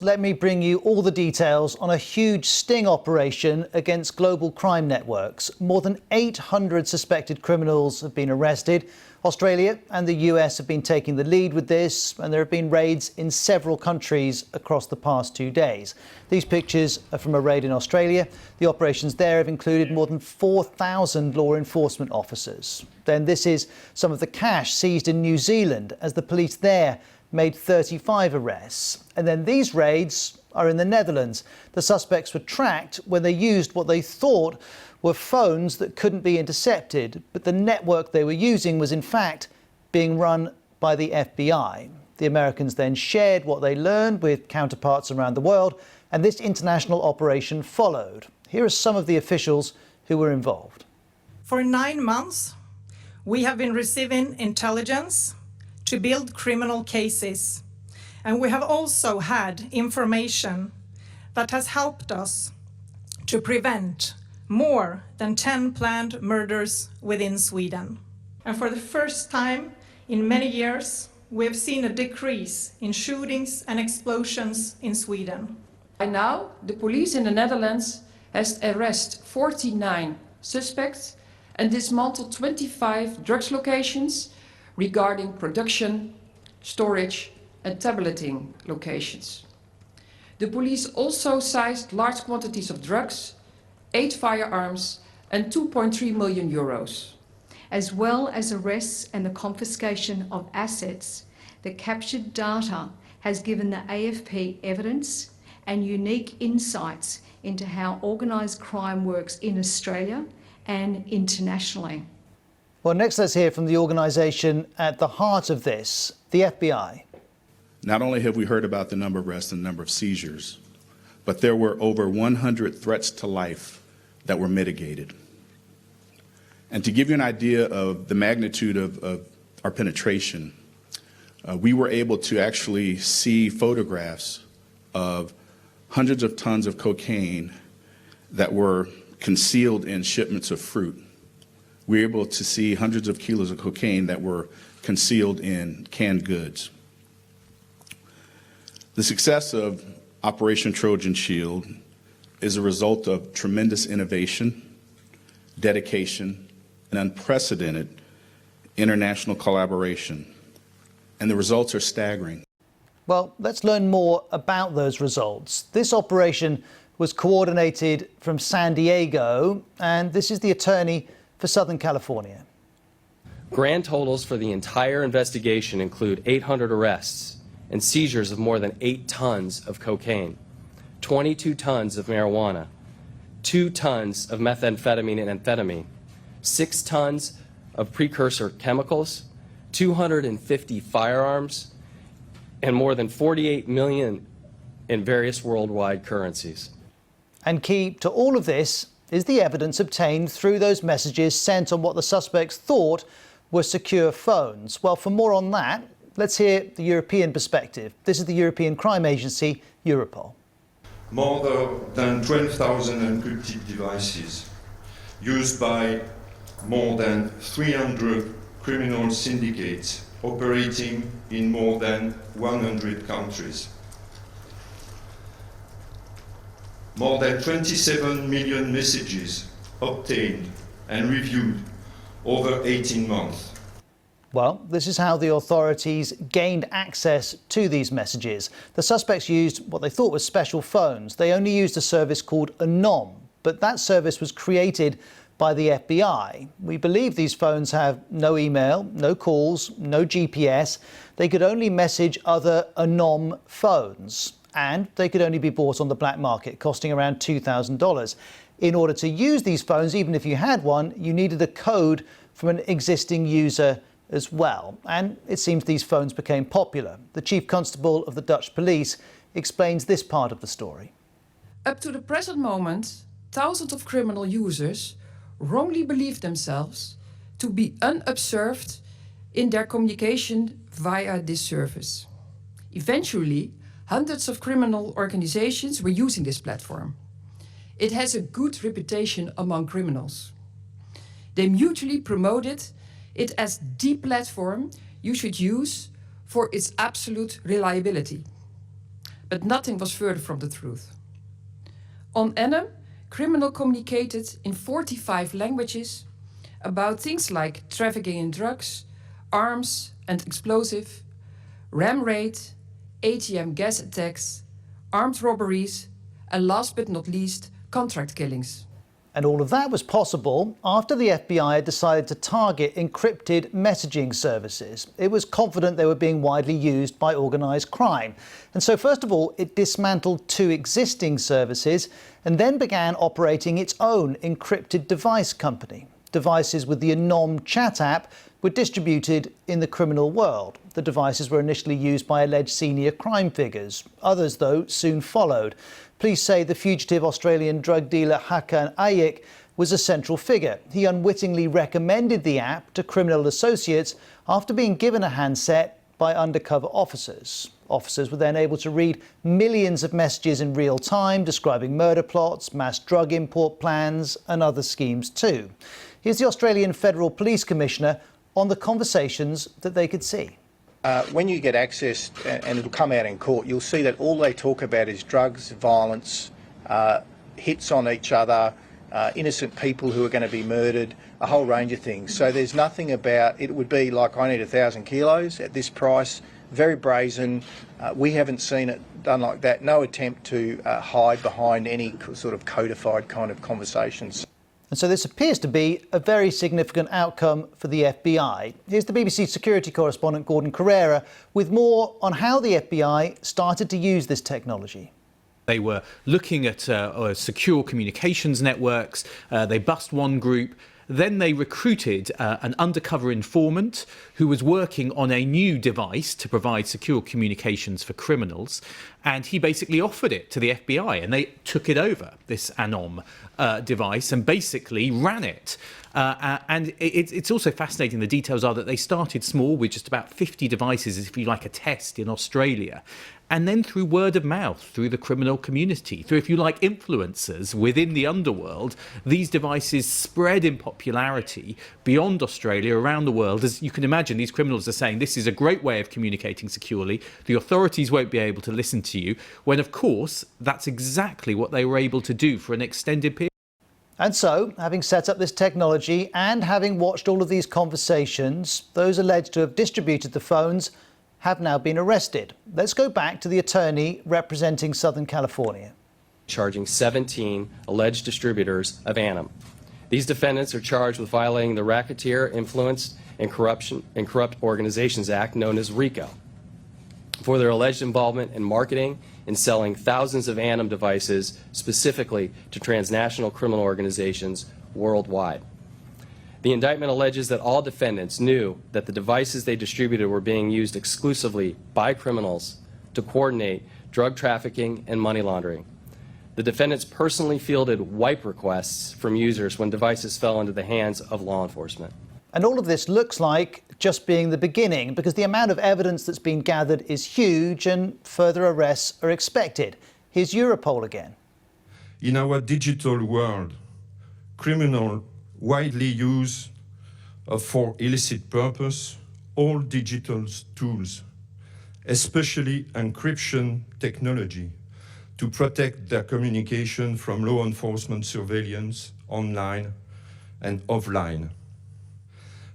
Let me bring you all the details on a huge sting operation against global crime networks. More than 800 suspected criminals have been arrested. Australia and the US have been taking the lead with this, and there have been raids in several countries across the past 2 days. These pictures are from a raid in Australia. The operations there have included more than 4,000 law enforcement officers. Then this is some of the cash seized in New Zealand as the police there made 35 arrests. And then these raids are in the Netherlands. The suspects were tracked when they used what they thought were phones that couldn't be intercepted, but the network they were using was in fact being run by the FBI. The Americans then shared what they learned with counterparts around the world, and this international operation followed. Here are some of the officials who were involved. For 9 months, we have been receiving intelligence to build criminal cases. And we have also had information that has helped us to prevent more than 10 planned murders within Sweden. And for the first time in many years, we have seen a decrease in shootings and explosions in Sweden. By now, the police in the Netherlands has arrested 49 suspects and dismantled 25 drugs locations regarding production, storage and tableting locations. The police also seized large quantities of drugs, 8 firearms and 2.3 million euros. As well as arrests and the confiscation of assets, the captured data has given the AFP evidence and unique insights into how organised crime works in Australia and internationally. Well, next let's hear from the organisation at the heart of this, the FBI. Not only have we heard about the number of arrests and the number of seizures, but there were over 100 threats to life that were mitigated. And to give you an idea of the magnitude of our penetration, we were able to actually see photographs of hundreds of tons of cocaine that were concealed in shipments of fruit. We were able to see hundreds of kilos of cocaine that were concealed in canned goods. The success of Operation Trojan Shield is a result of tremendous innovation, dedication, and unprecedented international collaboration. And the results are staggering. Well, let's learn more about those results. This operation was coordinated from San Diego, and this is the attorney for Southern California. Grand totals for the entire investigation include 800 arrests and seizures of more than 8 tons of cocaine, 22 tons of marijuana, 2 tons of methamphetamine and amphetamine, 6 tons of precursor chemicals, 250 firearms, and more than 48 million in various worldwide currencies. And key to all of this is the evidence obtained through those messages sent on what the suspects thought were secure phones. Well, for more on that, let's hear the European perspective. This is the European crime agency, Europol. More than 12,000 encrypted devices used by more than 300 criminal syndicates operating in more than 100 countries. More than 27 million messages obtained and reviewed over 18 months. Well, this is how the authorities gained access to these messages. The suspects used what they thought were special phones. They only used a service called ANOM, but that service was created by the FBI. We believe these phones have no email, no calls, no GPS. They could only message other ANOM phones, and they could only be bought on the black market, costing around $2,000. In order to use these phones, even if you had one, you needed a code from an existing user as well. And it seems these phones became popular. The Chief Constable of the Dutch police explains this part of the story. Up to the present moment, thousands of criminal users wrongly believe themselves to be unobserved in their communication via this service. Eventually, hundreds of criminal organizations were using this platform. It has a good reputation among criminals. They mutually promoted it as the platform you should use for its absolute reliability. but nothing was further from the truth. On ANOM, criminals communicated in 45 languages about things like trafficking in drugs, arms and explosive, ram raid, ATM gas attacks, armed robberies, and last but not least, contract killings. And all of that was possible after the FBI had decided to target encrypted messaging services. It was confident they were being widely used by organised crime. And so first of all, it dismantled 2 existing services and then began operating its own encrypted device company. Devices with the ANOM chat app were distributed in the criminal world. The devices were initially used by alleged senior crime figures. Others, though, soon followed. Police say the fugitive Australian drug dealer Hakan Ayik was a central figure. He unwittingly recommended the app to criminal associates after being given a handset by undercover officers. Officers were then able to read millions of messages in real time describing murder plots, mass drug import plans and other schemes too. Here's the Australian Federal Police Commissioner on the conversations that they could see. When you get access, and it'll come out in court, you'll see that all they talk about is drugs, violence, hits on each other, innocent people who are going to be murdered, a whole range of things. So there's nothing about, it would be like, I need 1,000 kilos at this price, very brazen. We haven't seen it done like that. No attempt to hide behind any sort of codified kind of conversations. And so this appears to be a very significant outcome for the FBI. Here's the BBC security correspondent Gordon Carrera with more on how the FBI started to use this technology. They were looking at secure communications networks. They bust one group. Then they recruited an undercover informant who was working on a new device to provide secure communications for criminals. And he basically offered it to the FBI, and they took it over, this ANOM device, and basically ran it. And it's also fascinating. The details are that they started small with just about 50 devices, if you like, a test in Australia. And then through word of mouth, through the criminal community, through, if you like, influencers within the underworld, these devices spread in popularity beyond Australia, around the world. As you can imagine, these criminals are saying this is a great way of communicating securely. The authorities won't be able to listen to you, when, of course, that's exactly what they were able to do for an extended period. And so, having set up this technology and having watched all of these conversations, those alleged to have distributed the phones have now been arrested. Let's go back to the attorney representing Southern California. Charging 17 alleged distributors of ANOM. These defendants are charged with violating the Racketeer, Influence, and Corrupt Organizations Act, known as RICO, for their alleged involvement in marketing and selling thousands of ANOM devices specifically to transnational criminal organizations worldwide. The indictment alleges that all defendants knew that the devices they distributed were being used exclusively by criminals to coordinate drug trafficking and money laundering. The defendants personally fielded wipe requests from users when devices fell into the hands of law enforcement. And all of this looks like just being the beginning, because the amount of evidence that's been gathered is huge and further arrests are expected. Here's Europol again. In our digital world, criminals widely use for illicit purpose all digital tools, especially encryption technology, to protect their communication from law enforcement surveillance online and offline.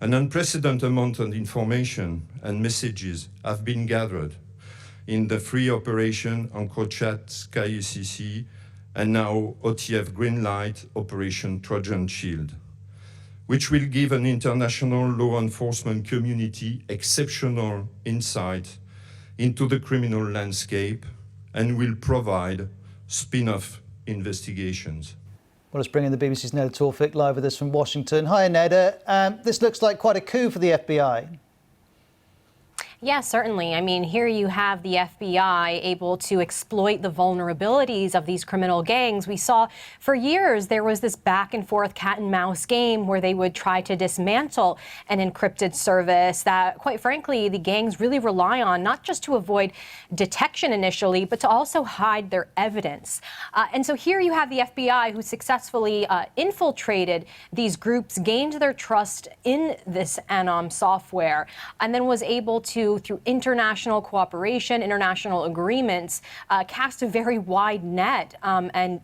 An unprecedented amount of information and messages have been gathered in the free operation EncroChat SkyCC and now OTF Greenlight Operation Trojan Shield, which will give an international law enforcement community exceptional insight into the criminal landscape and will provide spin-off investigations. Well, let's bring in the BBC's Neda Tawfik live with us from Washington. Hi, Neda. This looks like quite a coup for the FBI. Yeah, certainly. I mean, here you have the FBI able to exploit the vulnerabilities of these criminal gangs. We saw for years there was this back and forth cat and mouse game where they would try to dismantle an encrypted service that, quite frankly, the gangs really rely on, not just to avoid detection initially, but to also hide their evidence. And so here you have the FBI who successfully infiltrated these groups, gained their trust in this ANOM software, and then was able to to, through international cooperation, international agreements, cast a very wide net and,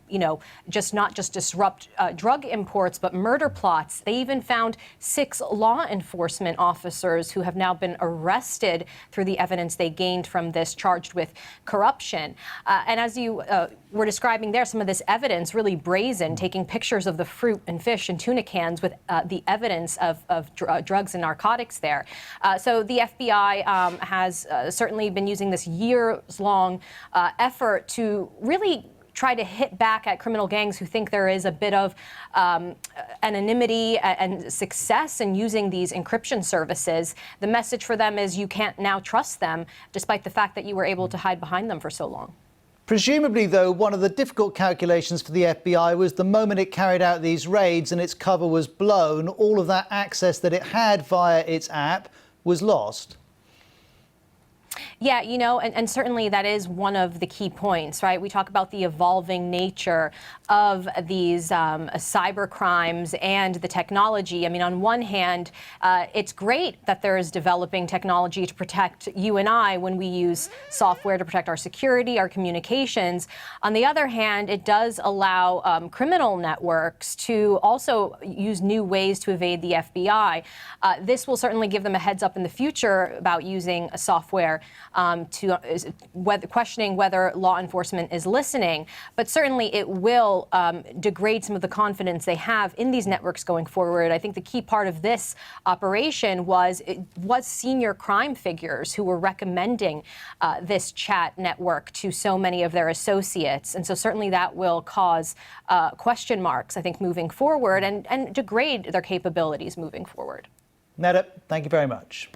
not just disrupt drug imports, but murder plots. They even found 6 law enforcement officers who have now been arrested through the evidence they gained from this, charged with corruption. And as you were describing there, some of this evidence really brazen, taking pictures of the fruit and fish and tuna cans with the evidence of drugs and narcotics there. So the FBI has certainly been using this years-long effort to really try to hit back at criminal gangs who think there is a bit of anonymity and success in using these encryption services. The message for them is you can't now trust them, despite the fact that you were able to hide behind them for so long. Presumably, though, one of the difficult calculations for the FBI was the moment it carried out these raids and its cover was blown, all of that access that it had via its app was lost. Yeah, and certainly that is one of the key points, right? We talk about the evolving nature of these cyber crimes and the technology. I mean, on one hand, it's great that there is developing technology to protect you and I when we use software to protect our security, our communications. On the other hand, it does allow criminal networks to also use new ways to evade the FBI. This will certainly give them a heads up in the future about using software questioning whether law enforcement is listening. But certainly it will degrade some of the confidence they have in these networks going forward. I think the key part of this operation was senior crime figures who were recommending this chat network to so many of their associates. And so certainly that will cause question marks, I think, moving forward and degrade their capabilities moving forward. Neda, thank you very much.